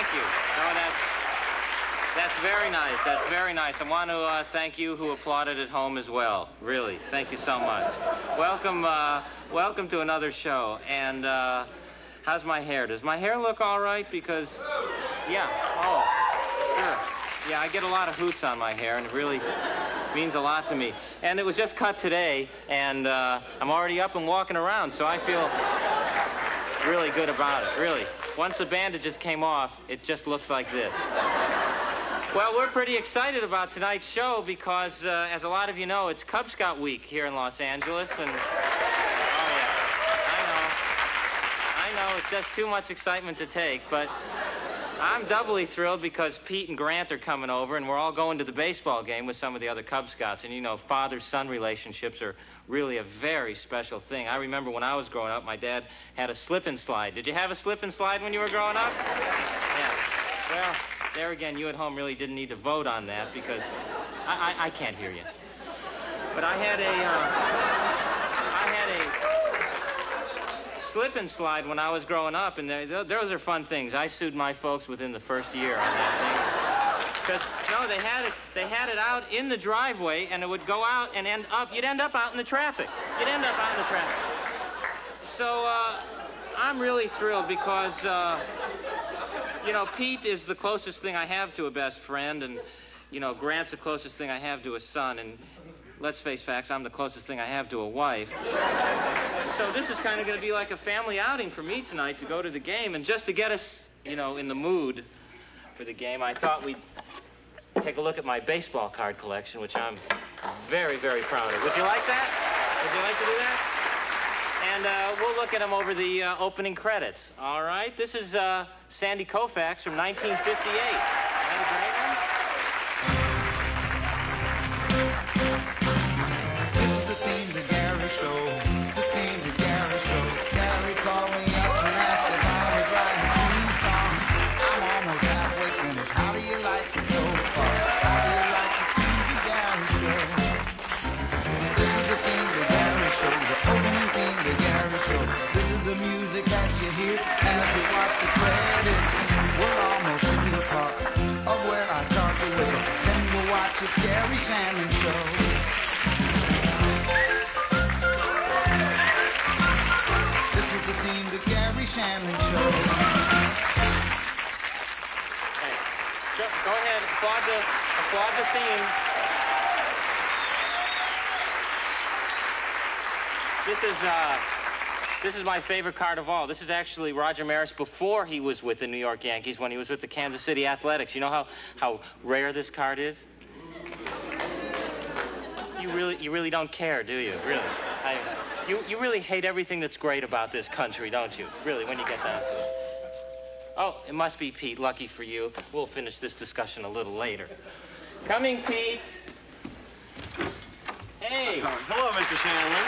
thank you. No, that's very nice. That's very nice. I want to thank you who applauded at home as well. Really, thank you so much. Welcome to another show. And how's my hair? Does my hair look all right? Because, yeah, oh, sure. Yeah, I get a lot of hoots on my hair, and it really means a lot to me. And it was just cut today, and I'm already up and walking around, so I feel really good about it, really. Once the bandages came off, it just looks like this. Well, we're pretty excited about tonight's show because, as a lot of you know, it's Cub Scout Week here in Los Angeles, and... Oh, yeah. I know, it's just too much excitement to take, but I'm doubly thrilled because Pete and Grant are coming over, and we're all going to the baseball game with some of the other Cub Scouts, and you know, father-son relationships are really a very special thing. I remember when I was growing up, my dad had a slip-and-slide. Did you have a slip-and-slide when you were growing up? Yeah. Well, there again, you at home really didn't need to vote on that because I can't hear you. But I had a slip-and-slide when I was growing up, and those are fun things. I sued my folks within the first year on that thing. Because, no, they had it out in the driveway, and it would go out and you'd end up out in the traffic. You'd end up out in the traffic. So, I'm really thrilled because, you know, Pete is the closest thing I have to a best friend, and, you know, Grant's the closest thing I have to a son, and let's face facts, I'm the closest thing I have to a wife. So this is kind of going to be like a family outing for me tonight to go to the game, and just to get us, you know, in the mood for the game, I thought we'd take a look at my baseball card collection, which I'm very, very proud of. Would you like that? Would you like to do that? And we'll look at them over the opening credits. All right? This is Sandy Koufax from 1958. That a great one? This is the theme to Garry show. The theme to Garry show. Garry called me up and asked if I would write his theme song. I'm almost halfway finished. How do you like it so far? How do you like the theme to Garry show? This is the theme to Garry show. The opening theme to Garry show. This is the music that you hear as you watch the credits. We're almost in the part of where I start the whistle. Then we'll watch it's Garry Shandling show. This is the theme to Garry Shandling show. Hey, go ahead, applaud the theme. This is my favorite card of all. This is actually Roger Maris before he was with the New York Yankees, when he was with the Kansas City Athletics. You know how rare this card is? You really don't care, do you? Really? You really hate everything that's great about this country, don't you? Really, when you get down to it. Oh, it must be Pete. Lucky for you. We'll finish this discussion a little later. Coming, Pete. Hey. Hello, Mr. Shandling.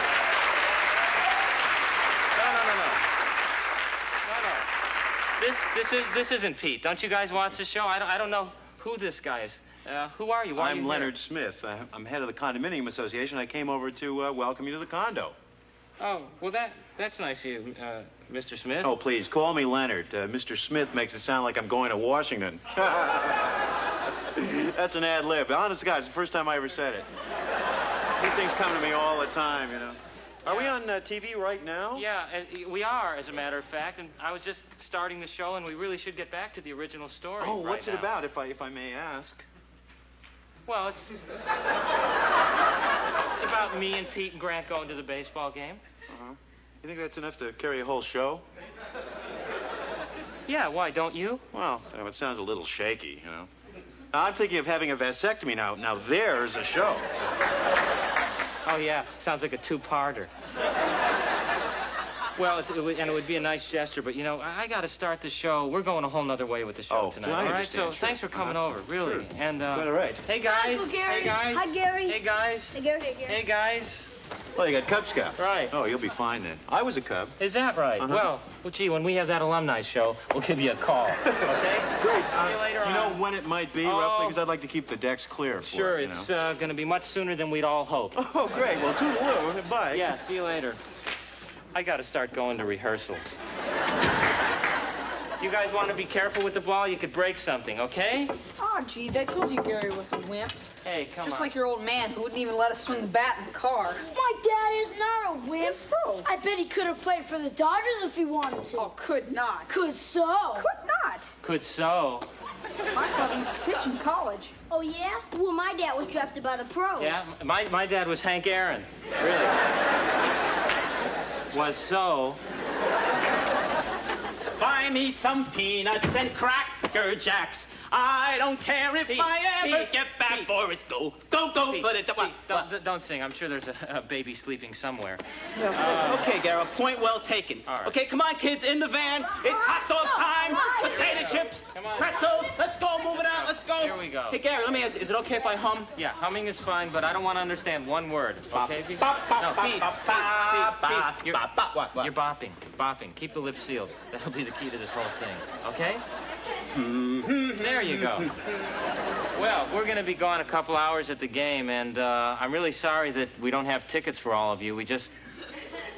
No. This isn't Pete. Don't you guys watch the show? I don't know who this guy is. Who are you? Why are you I'm here? Leonard Smith. I'm head of the Condominium Association. I came over to welcome you to the condo. Oh, well, that's nice of you, Mr. Smith. Oh, please, call me Leonard. Mr. Smith makes it sound like I'm going to Washington. That's an ad lib. Honest to God, it's the first time I ever said it. These things come to me all the time, you know. Are we on TV right now? Yeah, we are, as a matter of fact, and I was just starting the show, and we really should get back to the original story. Oh, right what's it now. about, if I may ask? Well, it's about me and Pete and Grant going to the baseball game. Uh-huh. You think that's enough to carry a whole show? Yeah, why, don't you? Well, it sounds a little shaky, you know. I'm thinking of having a vasectomy now. Now, there's a show. Oh, yeah, sounds like a two-parter. Well, it would be a nice gesture, but, you know, I got to start the show. We're going a whole nother way with the show tonight, I all right? understand, So sure. thanks for coming over, really. Sure. And, Quite all right. Hey, guys. Hi, Garry. Hey, guys. Hi, Garry. Hey, guys. Hey, Garry. Hey, Garry. Hey, guys. Well, you got Cub Scouts. Right. Oh, you'll be fine then. I was a Cub. Is that right? Well, gee, when we have that alumni show, we'll give you a call, okay? Great. See you later Do you know on. when it might be, Oh. roughly? Because I'd like to keep the decks clear for Sure, it, you it's know. going to be much sooner than we'd all hoped. Oh, great. Well, toodaloo. Bye. Yeah, see you later. I got to start going to rehearsals. You guys want to be careful with the ball? You could break something, okay? Oh, geez, I told you Garry was a wimp. Hey, come on. Just like your old man who wouldn't even let us swing the bat in the car. My dad is not a wimp. So? I bet he could have played for the Dodgers if he wanted to. Oh, could not. Could so. Could not. Could so. My father used to pitch in college. Oh, yeah? Well, my dad was drafted by the pros. Yeah, my dad was Hank Aaron. Really. Was so. Buy me some peanuts and cracker jacks. I don't care if Pete, I ever Pete, get back Pete. for it's go, go, go, Pete, but it's Pete, don't sing. I'm sure there's a baby sleeping somewhere. Okay, Garry, point well taken. All right. Okay, come on, kids, in the van. It's hot dog time. Potato chips, Come on. pretzels. Let's go, move it out. Let's go. Here we go. Hey, Garry, let me ask you, is it okay if I hum? Yeah, humming is fine, but I don't want to understand one word. Okay, Pete? Bop, bop, No, bop, Pete, bop, Pete, bop, Pete, bop, you're, bop, bop. What? you're bopping, bopping. Keep the lips sealed. That'll be the key to this whole thing. Okay? There you go. Well, we're going to be gone a couple hours at the game, and I'm really sorry that we don't have tickets for all of you. We just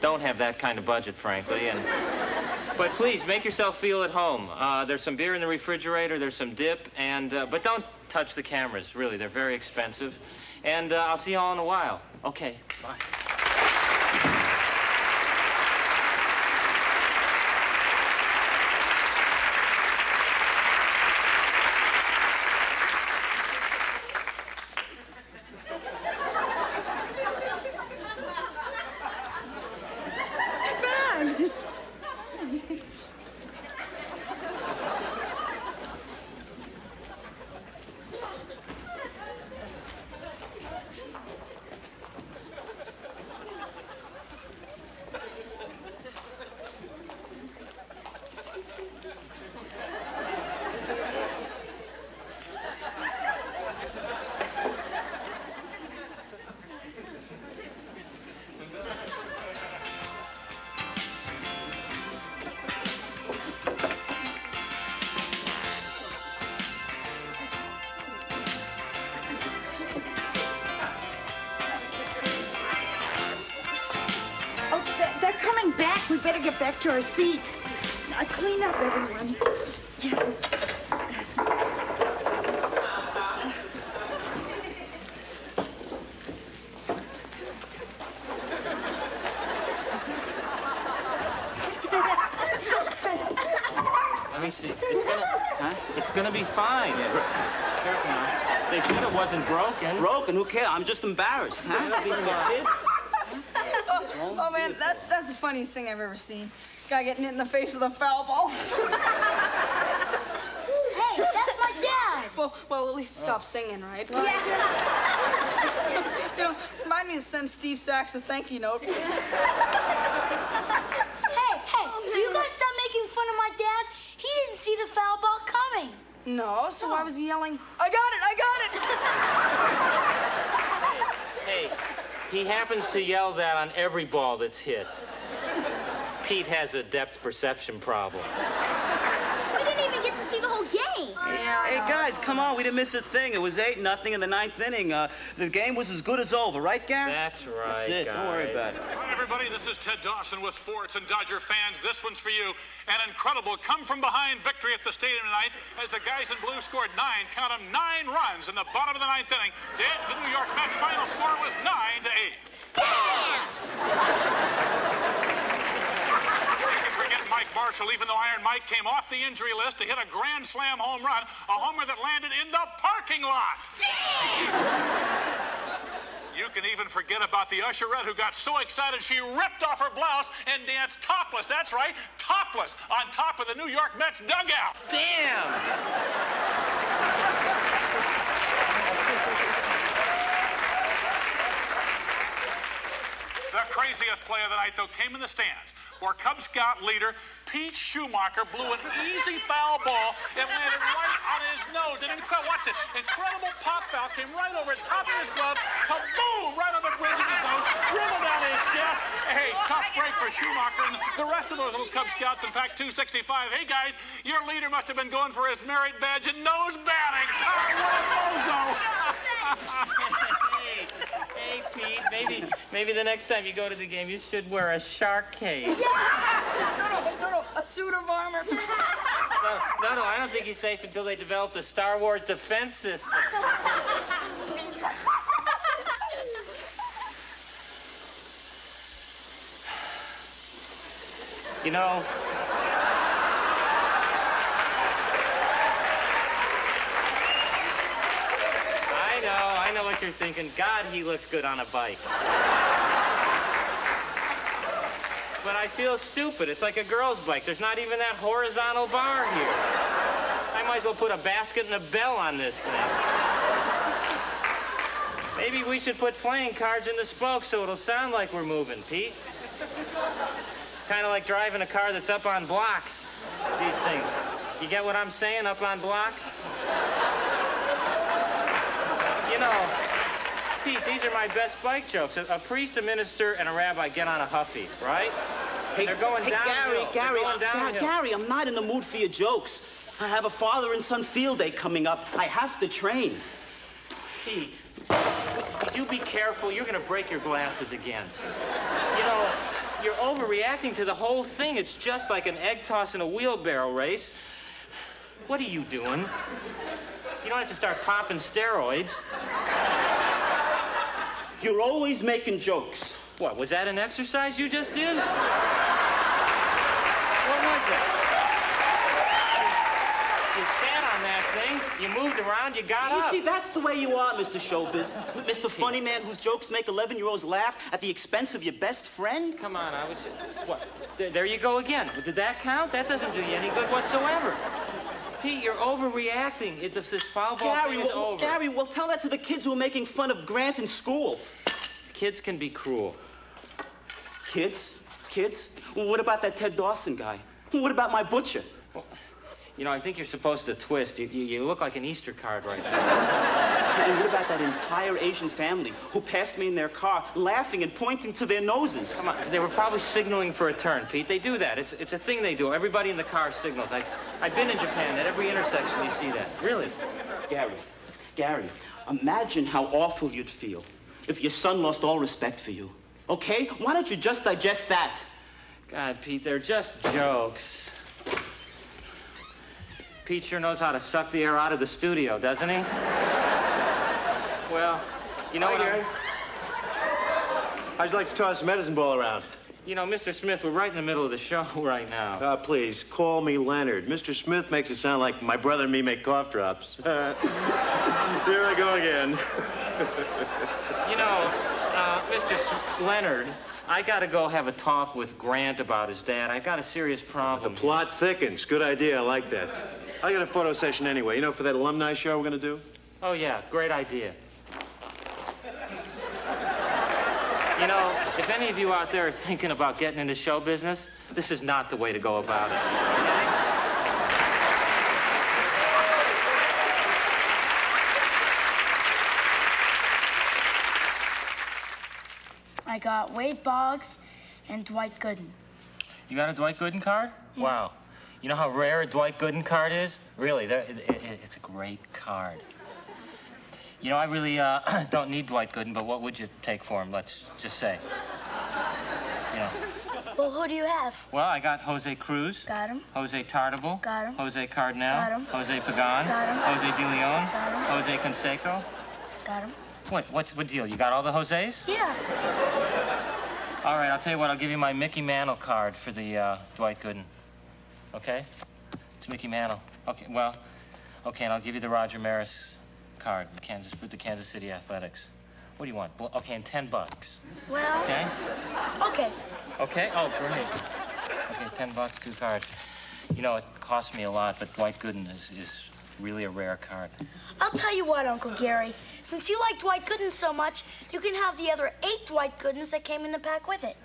don't have that kind of budget, frankly. But please, make yourself feel at home. There's some beer in the refrigerator, there's some dip, but don't touch the cameras, really. They're very expensive. And I'll see you all in a while. Okay, bye. Oh, they're coming back. We better get back to our seats. Clean up, everyone. Yeah. Let me see. It's gonna be fine. Careful now. They said it wasn't broken. Broken? Who cares? I'm just embarrassed, huh? It'll be fine. Kids? Oh, man, that's the funniest thing I've ever seen. Guy getting hit in the face with a foul ball. Hey, that's my dad. Well, at least stop singing, right? Yeah. You know, remind me to send Steve Sachs a thank you note. Hey, you guys stop making fun of my dad. He didn't see the foul ball coming. No, so why was he yelling, I got it! Hey, he happens to yell that on every ball that's hit. Pete has a depth perception problem. We didn't even get to see the whole game. Yeah, Hey, guys, come on. We didn't miss a thing. It was 8-0 in the ninth inning. The game was as good as over, right, Garry? That's right, That's it. guys. Don't worry about it. Hi, everybody. This is Ted Dawson with sports and Dodger fans. This one's for you. An incredible come-from-behind victory at the stadium tonight as the guys in blue scored 9 runs in the bottom of the ninth inning. To edge the New York Mets' final score was 9-8. Forget Mike Marshall, even though Iron Mike came off the injury list to hit a grand slam home run, a homer that landed in the parking lot. You can even forget about the usherette who got so excited she ripped off her blouse and danced topless. That's right, topless on top of the New York Mets dugout. Damn! The craziest play of the night, though, came in the stands, where Cub Scout leader Pete Schumacher blew an easy foul ball. It landed right on his nose. Watch it. Incredible pop foul came right over the top of his glove. Kaboom! Right on the bridge of his nose. Dribbled down his chest. Hey, tough break for Schumacher and the rest of those little Cub Scouts in Pack 265. Hey, guys, your leader must have been going for his merit badge in nose batting. Oh, what a bozo! Hey, Pete, maybe the next time you go to the game, you should wear a shark cage. No, a suit of armor. No, I don't think he's safe until they develop the Star Wars defense system. You know, I know what you're thinking. God, he looks good on a bike. But I feel stupid. It's like a girl's bike. There's not even that horizontal bar here. I might as well put a basket and a bell on this thing. Maybe we should put playing cards in the spokes so it'll sound like we're moving, Pete. It's kind of like driving a car that's up on blocks, these things. You get what I'm saying, up on blocks? You know, Pete, these are my best bike jokes. A priest, a minister, and a rabbi get on a Huffy, right? Hey, they're going downhill. Gary, I'm not in the mood for your jokes. I have a father and son field day coming up. I have to train. Pete, would you be careful? You're going to break your glasses again. You know, you're overreacting to the whole thing. It's just like an egg toss in a wheelbarrow race. What are you doing? You don't have to start popping steroids. You're always making jokes. What, was that an exercise you just did? What was that? You sat on that thing, you moved around, you got up. You see, that's the way you are, Mr. Showbiz. Mr. Funny Man whose jokes make 11-year-olds laugh at the expense of your best friend. Come on, what? There you go again. Did that count? That doesn't do you any good whatsoever. Pete, you're overreacting. This foul ball thing is over. Gary, well, tell that to the kids who are making fun of Grant in school. Kids can be cruel. Kids? Well, what about that Ted Dawson guy? What about my butcher? Well, you know, I think you're supposed to twist. You look like an Easter card right now. And what about that entire Asian family who passed me in their car, laughing and pointing to their noses? Come on, they were probably signaling for a turn, Pete. They do that. It's a thing they do. Everybody in the car signals. I've been in Japan. At every intersection, you see that. Really. Gary, imagine how awful you'd feel if your son lost all respect for you. Okay? Why don't you just digest that? God, Pete, they're just jokes. Pete sure knows how to suck the air out of the studio, doesn't he? Well, you know Hi, what? Gary. How'd you like to toss a medicine ball around? You know, Mr. Smith, we're right in the middle of the show right now. Please, call me Leonard. Mr. Smith makes it sound like my brother and me make cough drops. Here I go again. You know, Mr. Leonard, I gotta go have a talk with Grant about his dad. I got a serious problem. The plot thickens. Good idea. I like that. I got a photo session anyway. You know, for that alumni show we're gonna do? Oh, yeah, great idea. You know, if any of you out there are thinking about getting into show business, this is not the way to go about it. Okay? I got Wade Boggs and Dwight Gooden. You got a Dwight Gooden card? Yeah. Wow. You know how rare a Dwight Gooden card is? Really, it's a great card. You know, I really don't need Dwight Gooden, but what would you take for him, let's just say? You know. Well, who do you have? Well, I got Jose Cruz. Got him. Jose Tartable. Got him. Jose Cardinal. Got him. Jose Pagan. Got him. Jose De Leon. Got him. Jose Canseco. Got him. What's the deal? You got all the Jose's? Yeah. All right, I'll tell you what, I'll give you my Mickey Mantle card for the Dwight Gooden. Okay? It's Mickey Mantle. Okay, well, okay, and I'll give you the Roger Maris card with the Kansas City Athletics. What do you want? Okay, and $10. Well. Okay? Okay. Okay? Oh, great. Okay, $10, 2 cards. You know, it cost me a lot, but Dwight Gooden is really a rare card. I'll tell you what, Uncle Gary. Since you like Dwight Gooden so much, you can have the other 8 Dwight Goodens that came in the pack with it.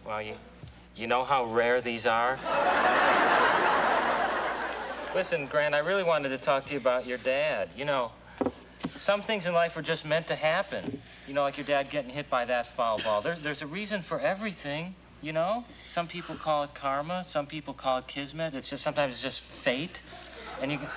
Well, you know how rare these are? Listen, Grant, I really wanted to talk to you about your dad. You know, some things in life are just meant to happen. You know, like your dad getting hit by that foul ball. There's a reason for everything, you know? Some people call it karma. Some people call it kismet. Sometimes it's just fate. And you can...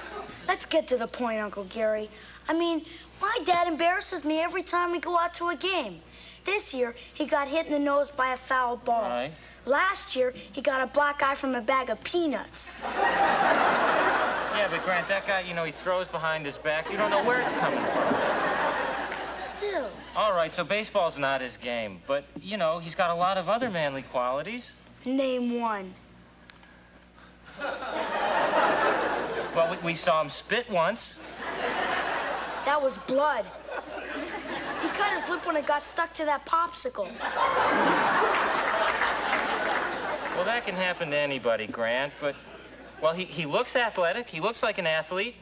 Let's get to the point, Uncle Gary. I mean, my dad embarrasses me every time we go out to a game. This year, he got hit in the nose by a foul ball. Right. Last year, he got a black eye from a bag of peanuts. Yeah, but Grant, that guy, he throws behind his back. You don't know where it's coming from. Still. All right, so baseball's not his game. But, he's got a lot of other manly qualities. Name one. Well, we saw him spit once. That was blood. He cut his lip when it got stuck to that popsicle. Well, that can happen to anybody, Grant, but... Well, he looks athletic. He looks like an athlete.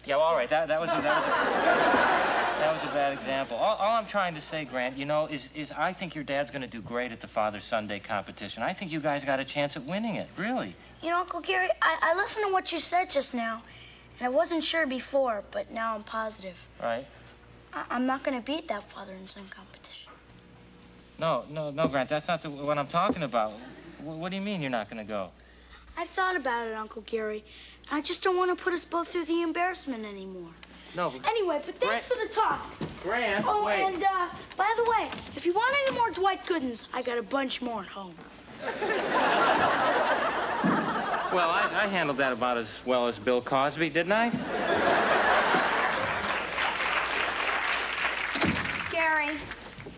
Yeah, well, all right, that was a bad example. All I'm trying to say, Grant, is I think your dad's going to do great at the Father's Sunday competition. I think you guys got a chance at winning it, really. Uncle Garry, I listened to what you said just now, and I wasn't sure before, but now I'm positive. Right. I'm not going to beat that father and son competition. No, Grant, that's not what I'm talking about. What do you mean you're not going to go? I thought about it, Uncle Garry. I just don't want to put us both through the embarrassment anymore. No, but... Anyway, but thanks for the talk. Grant, oh, wait. And, by the way, if you want any more Dwight Goodens, I got a bunch more at home. Well, I handled that about as well as Bill Cosby, didn't I? Garry.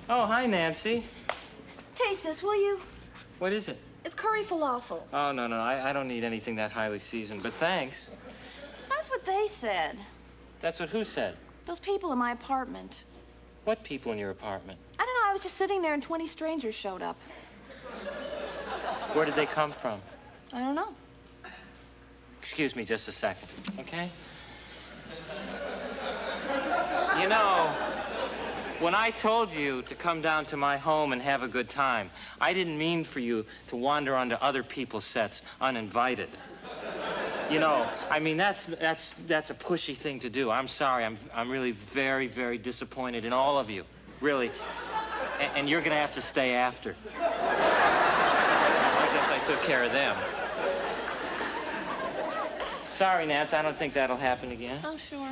Oh, hi, Nancy. Taste this, will you? What is it? It's curry falafel. Oh, no, I don't need anything that highly seasoned, but thanks. That's what they said. That's what who said? Those people in my apartment. What people in your apartment? I don't know, I was just sitting there and 20 strangers showed up. Where did they come from? I don't know. Excuse me just a second, okay? When I told you to come down to my home and have a good time, I didn't mean for you to wander onto other people's sets uninvited. That's a pushy thing to do. I'm sorry. I'm really very, very disappointed in all of you. Really. And you're gonna have to stay after. I guess I took care of them. Sorry, Nance, I don't think that'll happen again. Oh, sure.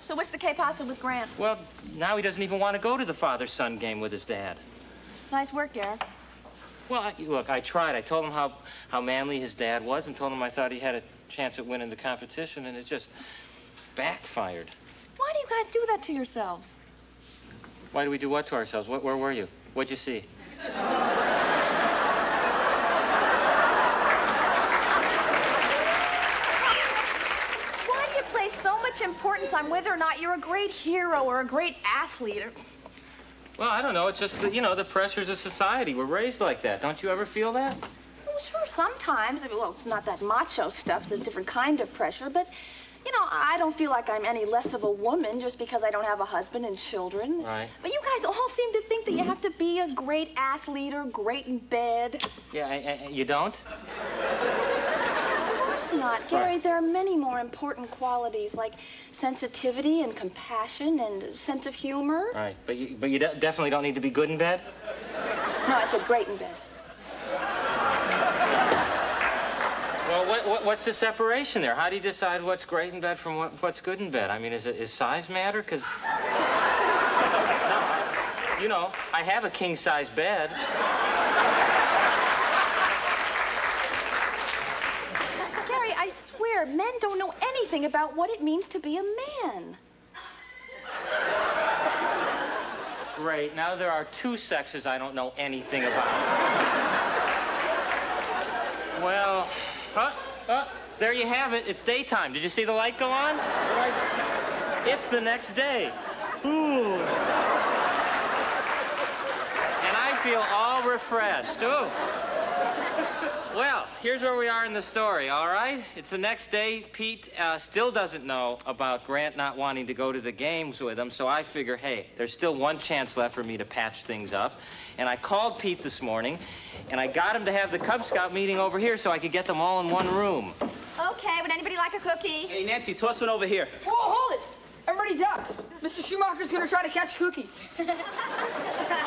So what's the K-pasta with Grant? Well, now he doesn't even want to go to the father-son game with his dad. Nice work, Garry. Well, look, I tried. I told him how manly his dad was and told him I thought he had a chance at winning the competition, and it just backfired. Why do you guys do that to yourselves? Why do we do what to ourselves? Where were you? What'd you see? So much importance on whether or not you're a great hero or a great athlete. Well, I don't know. It's just the pressures of society. We're raised like that. Don't you ever feel that? Well, sure, sometimes. Well, it's not that macho stuff. It's a different kind of pressure. But, I don't feel like I'm any less of a woman just because I don't have a husband and children. Right. But you guys all seem to think that you have to be a great athlete or great in bed. Yeah, you don't? Of course not. Garry, Right. There are many more important qualities like sensitivity and compassion and sense of humor. Right, but you definitely don't need to be good in bed? No, I said great in bed. Well, what's the separation there? How do you decide what's great in bed from what's good in bed? I mean, is size matter? Because, no, I have a king-size bed. Garry, I swear, men don't know anything about what it means to be a man. Great. Now there are two sexes I don't know anything about. Well, there you have it. It's daytime. Did you see the light go on? It's the next day. Ooh. And I feel all refreshed. Ooh. Well, here's where we are in the story, all right? It's the next day. Pete still doesn't know about Grant not wanting to go to the games with him, so I figure, hey, there's still one chance left for me to patch things up. And I called Pete this morning, and I got him to have the Cub Scout meeting over here so I could get them all in one room. Okay, would anybody like a cookie? Hey, Nancy, toss one over here. Whoa, hold it! Everybody duck. Mr. Schumacher's gonna try to catch a cookie.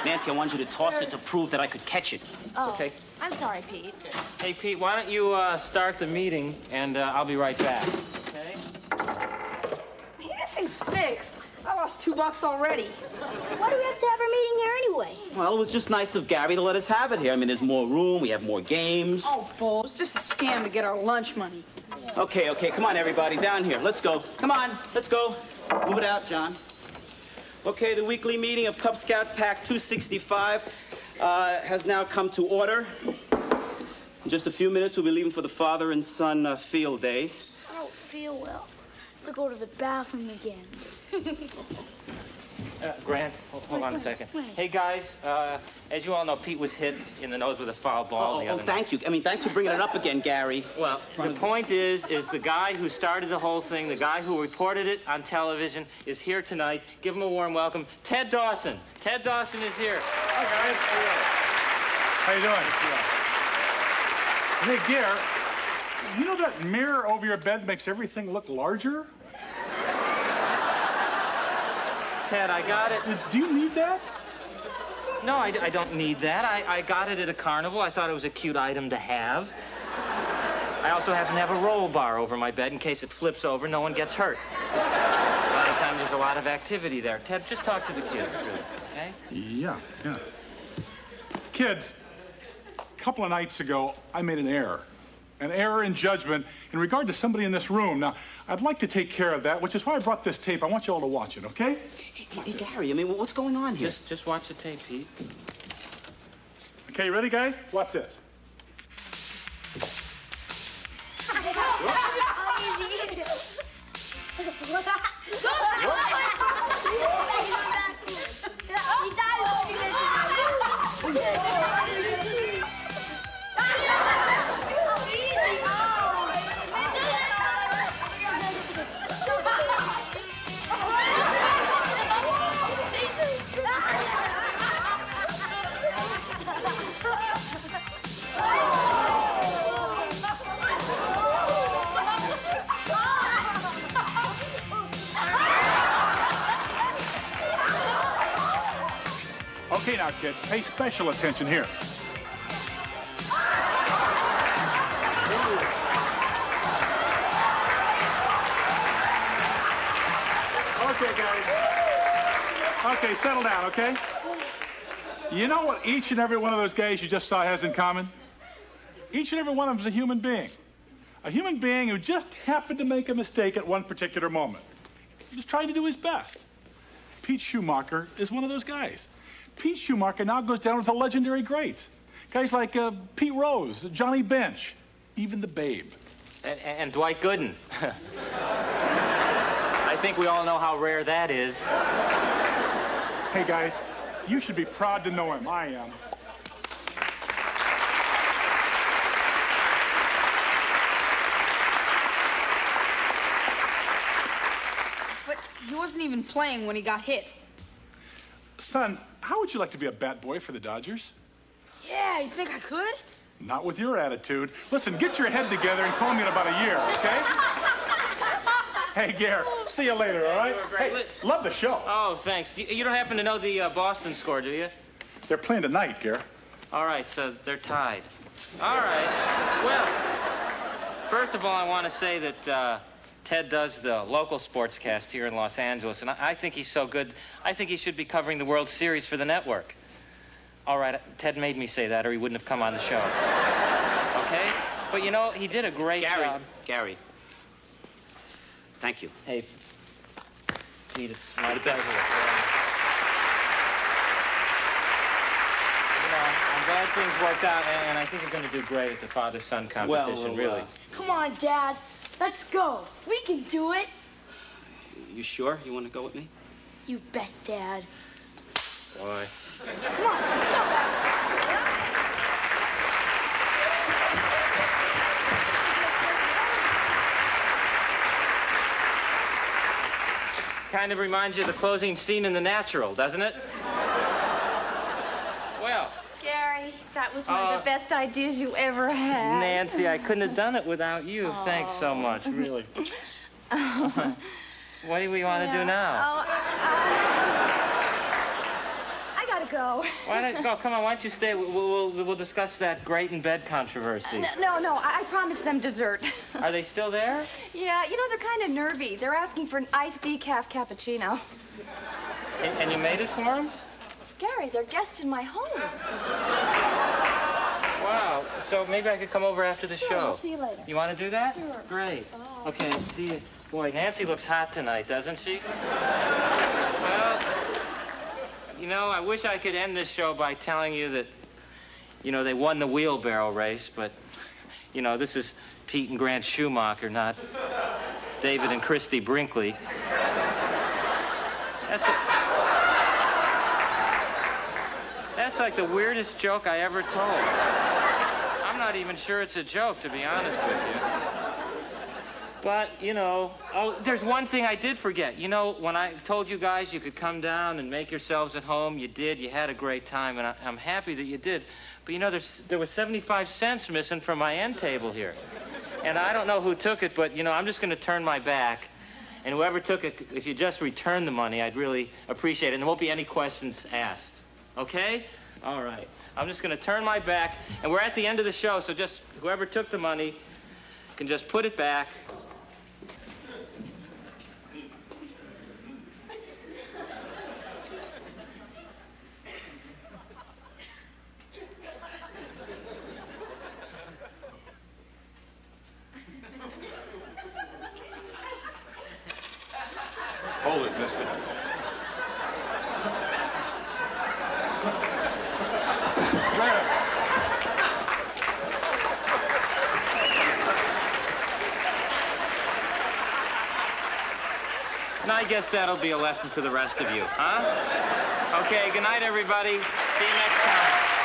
Nancy, I want you to toss it to prove that I could catch it. Oh, Okay? I'm sorry, Pete. Hey, Pete, why don't you start the meeting, and I'll be right back, okay? Hey, this thing's fixed. Oh, lost $2 already. Why do we have to have our meeting here anyway? Well, it was just nice of Garry to let us have it here. I mean, there's more room, we have more games. Oh, Bull, it's just a scam to get our lunch money. Okay, come on, everybody, down here. Let's go. Come on, let's go. Move it out, John. Okay, the weekly meeting of Cub Scout Pack 265 has now come to order. In just a few minutes, we'll be leaving for the father and son field day. I don't feel well. I have to go to the bathroom again. Grant, hold on a second. Hey, guys, as you all know, Pete was hit in the nose with a foul ball the other night. Thank you. I mean, thanks for bringing it up again, Garry. Well, the point is the guy who started the whole thing, the guy who reported it on television, is here tonight. Give him a warm welcome. Ted Dawson. Ted Dawson is here. Hi, guys. How you doing? Hey, Garry, you know that mirror over your bed makes everything look larger? Ted, I got it. Do you need that? No, I don't need that. I got it at a carnival. I thought it was a cute item to have. I also happen to have a roll bar over my bed in case it flips over, no one gets hurt. A lot of times there's a lot of activity there. Ted, just talk to the kids, really, okay? Yeah. Kids, a couple of nights ago, I made an error in judgment in regard to somebody in this room. Now, I'd like to take care of that, which is why I brought this tape. I want you all to watch it, okay? Hey, Garry, I mean, what's going on here? Just watch the tape, Pete. Okay, you ready, guys? Watch this. Okay, now, kids, pay special attention here. Okay, guys. Okay, settle down, okay? You know what each and every one of those guys you just saw has in common? Each and every one of them is a human being. A human being who just happened to make a mistake at one particular moment. He was trying to do his best. Pete Schumacher is one of those guys. Pete Schumacher now goes down with the legendary greats. Guys like Pete Rose, Johnny Bench, even the Babe. And Dwight Gooden. I think we all know how rare that is. Hey, guys, you should be proud to know him. I am. But he wasn't even playing when he got hit. Son, how would you like to be a bat boy for the Dodgers? Yeah, you think I could? Not with your attitude. Listen, get your head together and call me in about a year, okay? Hey, Garry, see you later, all right? Hey, love the show. Oh, thanks. You don't happen to know the Boston score, do you? They're playing tonight, Garry. All right, so they're tied. All right. Well, first of all, I want to say that Ted does the local sportscast here in Los Angeles, and I think he's so good, I think he should be covering the World Series for the network. All right, Ted made me say that, or he wouldn't have come on the show. Okay? But, you know, he did a great job. Garry. Thank you. Hey, Pete, it's my pleasure. You know, I'm glad things worked out, and I think you're going to do great at the father-son competition, really. Come on, Dad. Let's go. We can do it. You sure you want to go with me? You bet, Dad. Boy. Come on, let's go. Kind of reminds you of the closing scene in The Natural, doesn't it? Well. Gary, that was one of the best ideas you ever had. Nancy, I couldn't have done it without you. Thanks so much, really. What do we want to do now? I gotta go. Why don't go? Come on, why don't you stay? We'll discuss that great in bed controversy. No, I promised them dessert. Are they still there? Yeah, you know, they're kind of nervy. They're asking for an iced decaf cappuccino. And you made it for them? Gary, they're guests in my home. Wow. So maybe I could come over after the Sure, show. I'll see you later. You want to do that? Sure. Great. Oh. Okay, see you. Boy, Nancy looks hot tonight, doesn't she? Well, you know, I wish I could end this show by telling you that, you know, they won the wheelbarrow race, but, you know, this is Pete and Grant Schumacher, not David and Christy Brinkley. That's like the weirdest joke I ever told. I'm not even sure it's a joke, to be honest with you. But, you know, oh, there's one thing I did forget. You know, when I told you guys you could come down and make yourselves at home, you did. You had a great time, and I'm happy that you did. But, you know, there was 75 cents missing from my end table here. And I don't know who took it, but, you know, I'm just going to turn my back. And whoever took it, if you just return the money, I'd really appreciate it. And there won't be any questions asked. Okay? All right. I'm just going to turn my back. And we're at the end of the show, so just whoever took the money can just put it back. Hold it, mister. And I guess that'll be a lesson to the rest of you, huh? Okay, good night, everybody. See you next time.